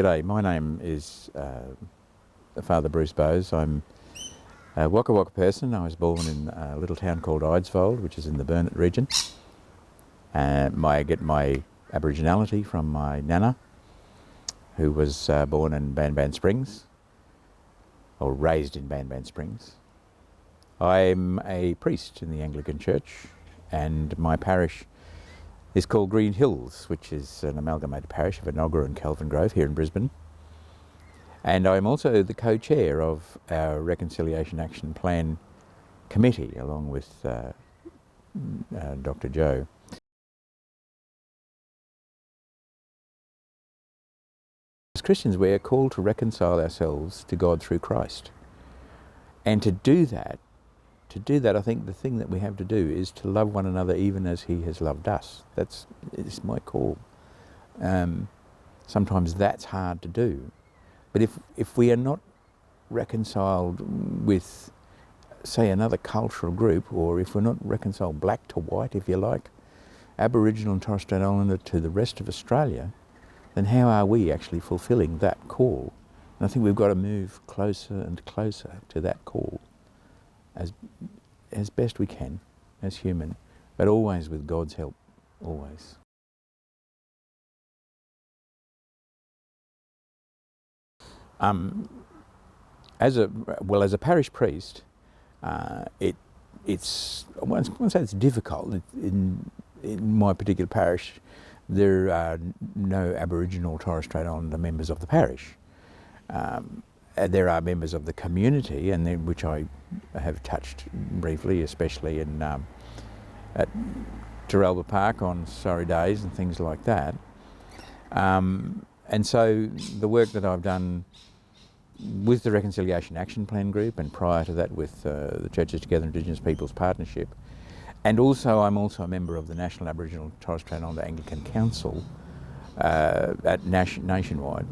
G'day, my name is Father Bruce Boase. I'm a Waka Waka person. I was born in a little town called Eidsvold, which is in the Burnett region. I get my Aboriginality from my nana, who was born in Banban Springs, or raised in Banban Springs. I'm a priest in the Anglican Church, and my parish is called Green Hills, which is an amalgamated parish of Enoggera and Kelvin Grove here in Brisbane. And I'm also the co-chair of our Reconciliation Action Plan Committee, along with Dr. Joe. As Christians, we are called to reconcile ourselves to God through Christ. And to do that, I think the thing that we have to do is to love one another even as He has loved us. It's my call. Sometimes that's hard to do. But if we are not reconciled with, say, another cultural group, or if we're not reconciled black to white, if you like, Aboriginal and Torres Strait Islander to the rest of Australia, then how are we actually fulfilling that call? And I think we've got to move closer and closer to that call as best we can as human, but always with God's help, always. As a parish priest, it's I won't say it's difficult. In my particular parish, there are no Aboriginal or Torres Strait Islander members of the parish. There are members of the community, and then which I have touched briefly, especially at Terrelba Park on sorry days and things like that. And so the work that I've done with the Reconciliation Action Plan Group, and prior to that with the Churches Together Indigenous Peoples Partnership, and also I'm also a member of the National Aboriginal and Torres Strait Islander Anglican Council nationwide,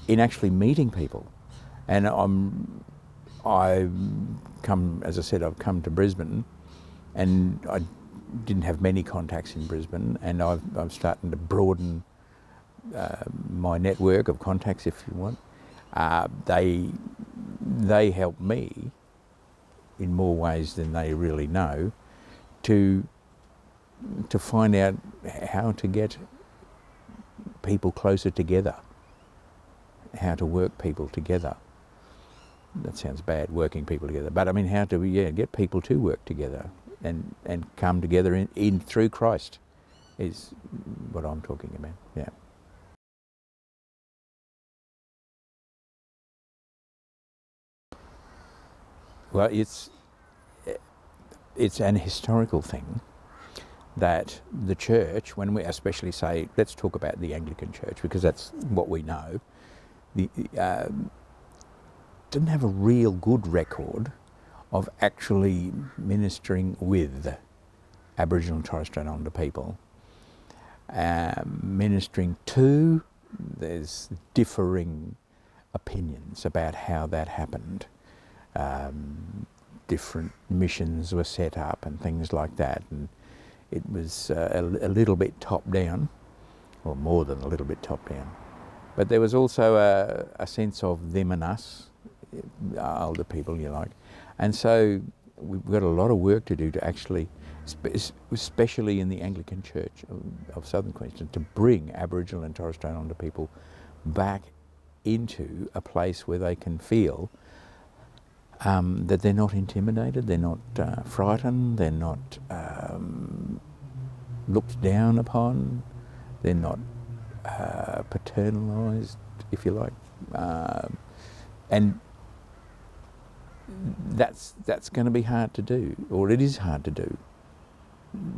in actually meeting people. And I've come, as I said, I've come to Brisbane, and I didn't have many contacts in Brisbane, and I'm starting to broaden my network of contacts, if you want. They help me in more ways than they really know to find out how to get people closer together, how to work people together. That sounds bad, working people together, but I mean how to get people to work together and come together in through Christ is what I'm talking about. Yeah. Well, it's an historical thing that the church, when we especially say, let's talk about the Anglican Church, because that's what we know, didn't have a real good record of actually ministering with Aboriginal and Torres Strait Islander people. Ministering to, there's differing opinions about how that happened. Different missions were set up and things like that, and it was a little bit top down, or more than a little bit top down. But there was also a sense of them and us, older people, you like. And so we've got a lot of work to do to actually, especially in the Anglican Church of Southern Queensland, to bring Aboriginal and Torres Strait Islander people back into a place where they can feel that they're not intimidated, they're not frightened, they're not looked down upon, they're not paternalised, if you like, and that's going to be hard to do, or it is hard to do.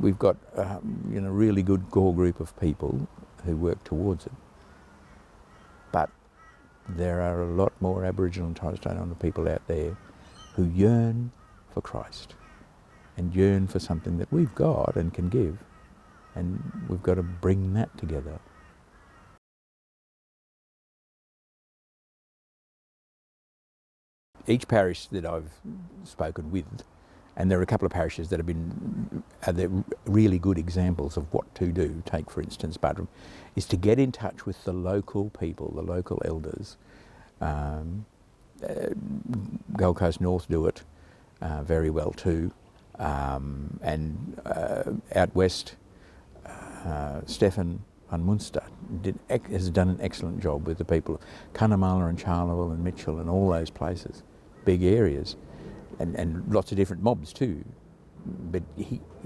We've got a really good core group of people who work towards it, but there are a lot more Aboriginal and Torres Strait Islander people out there who yearn for Christ and yearn for something that we've got and can give, and we've got to bring that together. Each parish that I've spoken with And there are a couple of parishes that have been they're really good examples of what to do. Take, for instance, Buttram, is to get in touch with the local people, the local elders. Gold Coast North do it very well too. And out west, Stefan van Munster has done an excellent job with the people of Cunnamulla and Charleville and Mitchell and all those places, big areas, and lots of different mobs too. But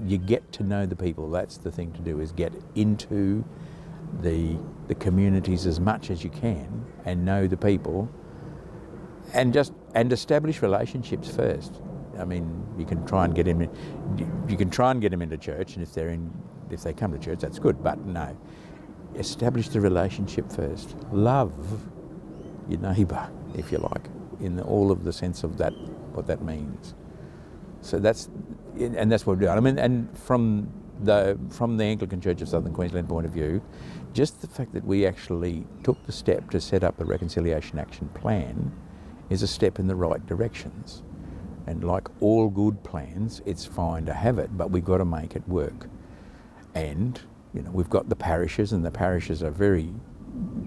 you get to know the people. That's the thing to do, is get into the communities as much as you can and know the people, and establish relationships first. I mean, you can try and get them into church, and if they come to church, that's good. But no, establish the relationship first. Love your neighbour, if you like, in all of the sense of that, what that means. So that's what we're doing. I mean, and from the Anglican Church of Southern Queensland point of view, just the fact that we actually took the step to set up a reconciliation action plan is a step in the right directions. And like all good plans, it's fine to have it, but we've got to make it work. And we've got the parishes, and the parishes are very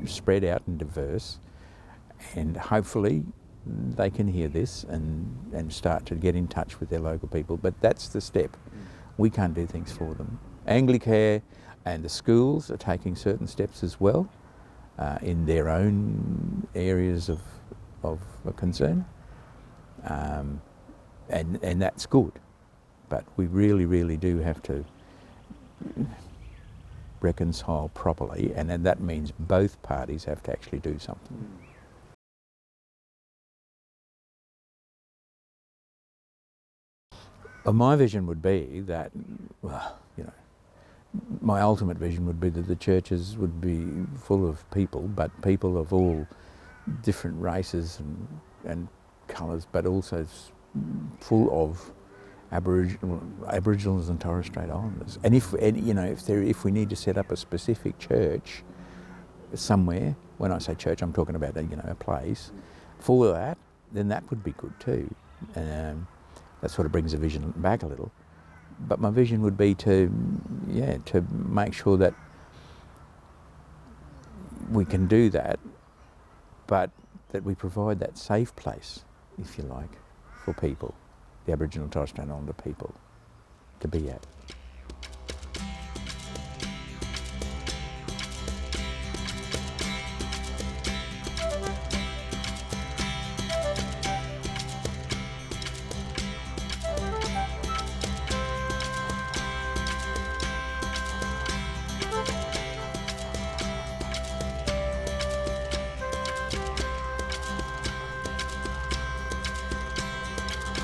spread out and diverse, and hopefully they can hear this and start to get in touch with their local people. But that's the step. We can't do things for them. Anglicare and the schools are taking certain steps as well in their own areas of concern, and that's good. But we really, really do have to reconcile properly, and then that means both parties have to actually do something. Well, my vision would be that, my ultimate vision would be that the churches would be full of people, but people of all different races and colours, but also full of Aboriginals and Torres Strait Islanders. And if we need to set up a specific church somewhere, when I say church, I'm talking about a place for that, then that would be good too. And that sort of brings the vision back a little. But my vision would be to make sure that we can do that, but that we provide that safe place, if you like, for people, the Aboriginal and Torres Strait Islander people, to be at.